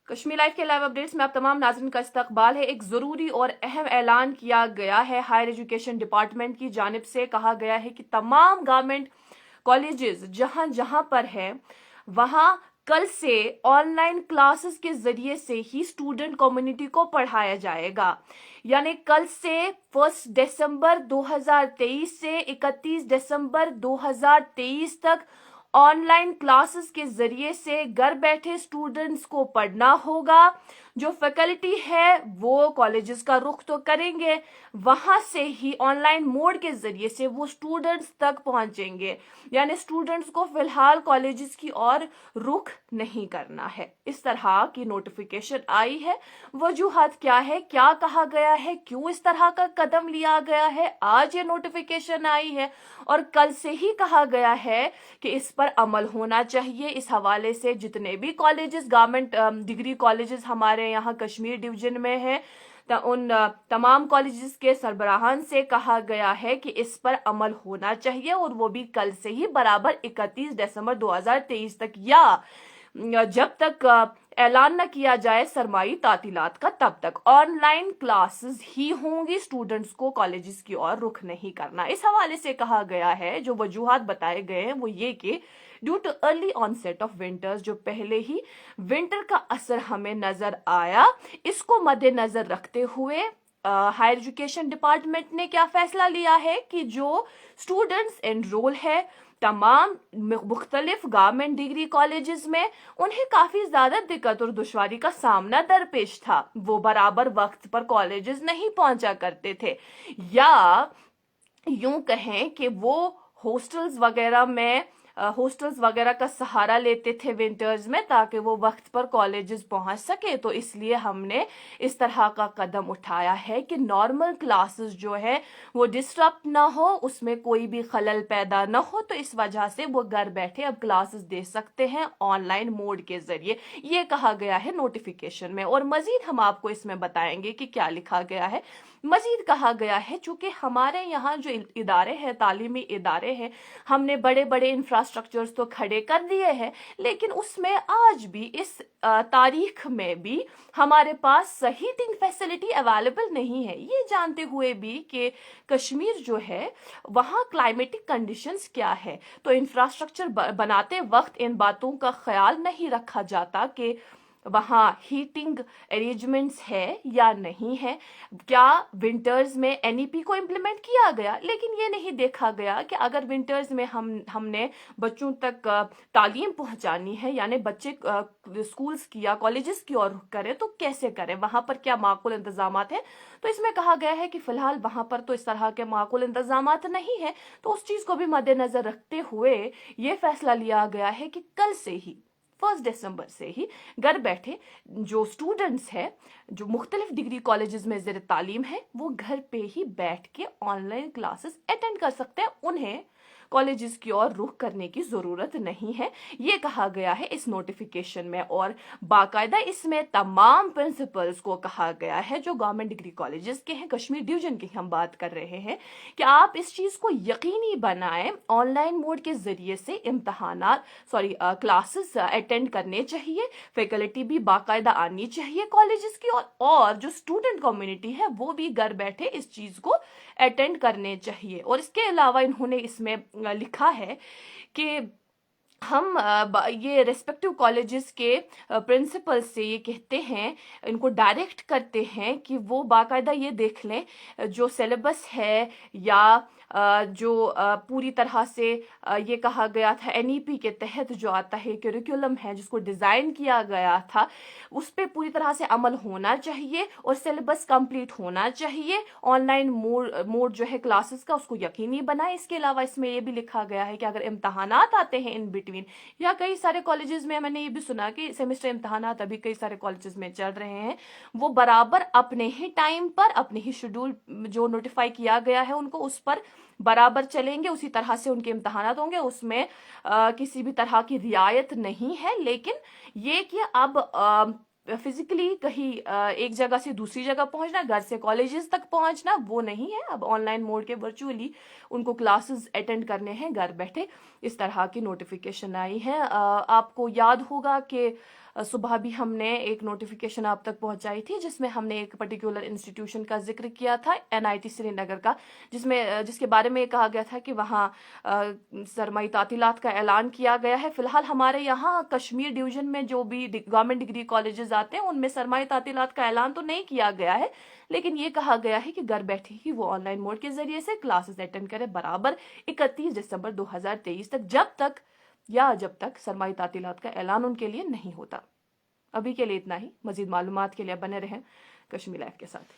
Kashmir live के live updates में आप तमाम नाज़रीन का इस्तकबाल है। एक ज़रूरी और अहम ऐलान किया गया है हायर एजुकेशन डिपार्टमेंट की जानिब से। कहा गया है कि तमाम गवर्नमेंट कॉलेजेस जहां जहां पर है वहां कल से ऑनलाइन क्लासेस के जरिए से ही स्टूडेंट कम्युनिटी को पढ़ाया जाएगा। यानी कल से 1 दिसंबर 2023 से 31 दिसंबर 2023 तक ऑनलाइन क्लासेस के जरिए से घर बैठे स्टूडेंट्स को पढ़ना होगा। जो फैकल्टी है वो कॉलेजेस का रुख तो करेंगे, वहां से ही ऑनलाइन मोड के जरिए से वो स्टूडेंट्स तक पहुंचेंगे। यानी स्टूडेंट्स को फिलहाल कॉलेजेस की ओर रुख नहीं करना है। इस तरह की नोटिफिकेशन आई है। वजूहत क्या है, क्या कहा गया है, क्यों इस तरह का कदम लिया गया है, आज ये नोटिफिकेशन आई है और कल से ही कहा गया है कि इस पर अमल होना चाहिए। इस हवाले से जितने भी कॉलेजेस, गवर्नमेंट डिग्री कॉलेजेस हमारे यहाँ कश्मीर डिवीजन में हैं, उन तमाम कॉलेजेस के सरबराहान से कहा गया है कि इस पर अमल होना चाहिए और वो भी कल से ही बराबर 31 दिसंबर 2023 तक, या जब तक ऐलान न किया जाए सरमाई तातीलात का तब तक ऑनलाइन क्लासेस ही होंगी। स्टूडेंट्स को कॉलेजेस की ओर रुख नहीं करना। इस हवाले से कहा गया है, जो वजूहात बताए गए हैं वो ये कि due to early onset of winters, जो पहले ही विंटर का असर हमें नजर आया, इसको मद्देनजर रखते हुए हायर एजुकेशन डिपार्टमेंट ने क्या फैसला लिया है कि जो स्टूडेंट्स एनरोल है तमाम मुख्तलिफ गवर्नमेंट डिग्री कॉलेजेस में, उन्हें काफी ज्यादा दिक्कत और दुश्वारी का सामना दरपेश था। वो बराबर वक्त पर कॉलेजेस नहीं पहुंचा करते थे, या यूं कहें कि वो हॉस्टल्स वगैरह का सहारा लेते थे विंटर्स में ताकि वो वक्त पर कॉलेजेस पहुंच सके। तो इसलिए हमने इस तरह का कदम उठाया है कि नॉर्मल क्लासेस जो है वो डिस्टर्ब ना हो, उसमें कोई भी खलल पैदा ना हो। तो इस वजह से वो घर बैठे अब क्लासेस दे सकते हैं ऑनलाइन मोड के जरिए, ये कहा गया है नोटिफिकेशन में। और मजीद हम आपको इसमें बताएंगे कि क्या लिखा गया है। मजीद कहा गया है, चूंकि हमारे यहाँ जो इदारे हैं, तालीमी इदारे हैं, हमने बड़े बड़े इंफ्रास्ट्रक्चर्स तो खड़े कर दिए हैं, लेकिन उसमें आज भी इस तारीख में भी हमारे पास सही तीन फैसिलिटी अवेलेबल नहीं है। ये जानते हुए भी कि कश्मीर जो है वहाँ क्लाइमेटिक कंडीशंस क्या है, तो इंफ्रास्ट्रक्चर बनाते वक्त इन बातों का ख्याल नहीं रखा जाता कि वहाँ हीटिंग अरेंजमेंट्स है या नहीं है, क्या विंटर्स में एनईपी को इम्प्लीमेंट किया गया। लेकिन ये नहीं देखा गया कि अगर विंटर्स में हमने बच्चों तक तालीम पहुंचानी है, यानी बच्चे स्कूल्स की या कॉलेजेस की ओर करें, तो कैसे करें, वहाँ पर क्या माकूल इंतजामात हैं। तो इसमें कहा गया है कि फिलहाल वहाँ पर तो इस तरह के माकूल इंतजामात नहीं है। तो उस चीज़ को भी मद्देनजर रखते हुए ये फैसला लिया गया है कि कल से ही 1 दिसंबर से ही घर बैठे जो स्टूडेंट्स हैं, जो मुख्तलिफ डिग्री कॉलेजेस में ज़ेर तालीम है, वो घर पे ही बैठ के ऑनलाइन क्लासेस अटेंड कर सकते हैं। उन्हें कॉलेजेस की ओर रुख करने की ज़रूरत नहीं है, ये कहा गया है इस नोटिफिकेशन में। और बाकायदा इसमें तमाम प्रिंसिपल्स को कहा गया है जो गवर्नमेंट डिग्री कॉलेजेस के हैं, कश्मीर डिवीजन की हम बात कर रहे हैं, कि आप इस चीज़ को यकीनी बनाएं ऑनलाइन मोड के ज़रिए से क्लासेस अटेंड करने चाहिए। फैकल्टी भी बाकायदा आनी चाहिए कॉलेजेस की, और जो स्टूडेंट कम्युनिटी है वो भी घर बैठे इस चीज़ को अटेंड करने चाहिए। और इसके अलावा इन्होंने इसमें लिखा है कि हम ये रेस्पेक्टिव कॉलेजेस के प्रिंसिपल से ये कहते हैं, इनको डायरेक्ट करते हैं कि वो बाकायदा ये देख लें जो सिलेबस है या जो पूरी तरह से ये कहा गया था एनईपी के तहत जो आता है करिकुलम है जिसको डिज़ाइन किया गया था, उस पर पूरी तरह से अमल होना चाहिए और सिलेबस कंप्लीट होना चाहिए। ऑनलाइन मोड जो है क्लासेस का उसको यकीनी बनाए। इसके अलावा इसमें ये भी लिखा गया है कि अगर इम्तहानात आते हैं इन बिटवीन, या कई सारे कॉलेजेस में मैंने ये भी सुना कि सेमेस्टर इम्तहानात अभी कई सारे कॉलेजेस में चल रहे हैं, वो बराबर अपने ही टाइम पर अपने ही शेड्यूल जो नोटिफाई किया गया है उनको उस पर बराबर चलेंगे, उसी तरह से उनके इम्तहानात होंगे, उसमें किसी भी तरह की रियायत नहीं है। लेकिन ये कि अब फिजिकली कहीं एक जगह से दूसरी जगह पहुंचना, घर से कॉलेजेस तक पहुंचना, वो नहीं है। अब ऑनलाइन मोड के वर्चुअली उनको क्लासेस अटेंड करने हैं घर बैठे। इस तरह की नोटिफिकेशन आई है। आपको याद होगा कि صبح بھی ہم نے ایک نوٹیفیکیشن آپ تک پہنچائی تھی جس میں ہم نے ایک پرٹیکولر انسٹیٹیوشن کا ذکر کیا تھا NIT سری نگر کا، جس کے بارے میں کہا گیا تھا کہ وہاں سرمائی تعطیلات کا اعلان کیا گیا ہے۔ فی الحال ہمارے یہاں کشمیر ڈویژن میں جو بھی گورنمنٹ ڈگری کالجز آتے ہیں ان میں سرمائی تعطیلات کا اعلان تو نہیں کیا گیا ہے، لیکن یہ کہا گیا ہے کہ گھر بیٹھے ہی وہ آن لائن موڈ کے ذریعے سے کلاسز اٹینڈ کرے برابر 31 دسمبر 2023 تک، جب تک سرمائی تعطیلات کا اعلان ان کے لیے نہیں ہوتا۔ ابھی کے لیے اتنا ہی، مزید معلومات کے لیے بنے رہیں کشمیر لائف کے ساتھ۔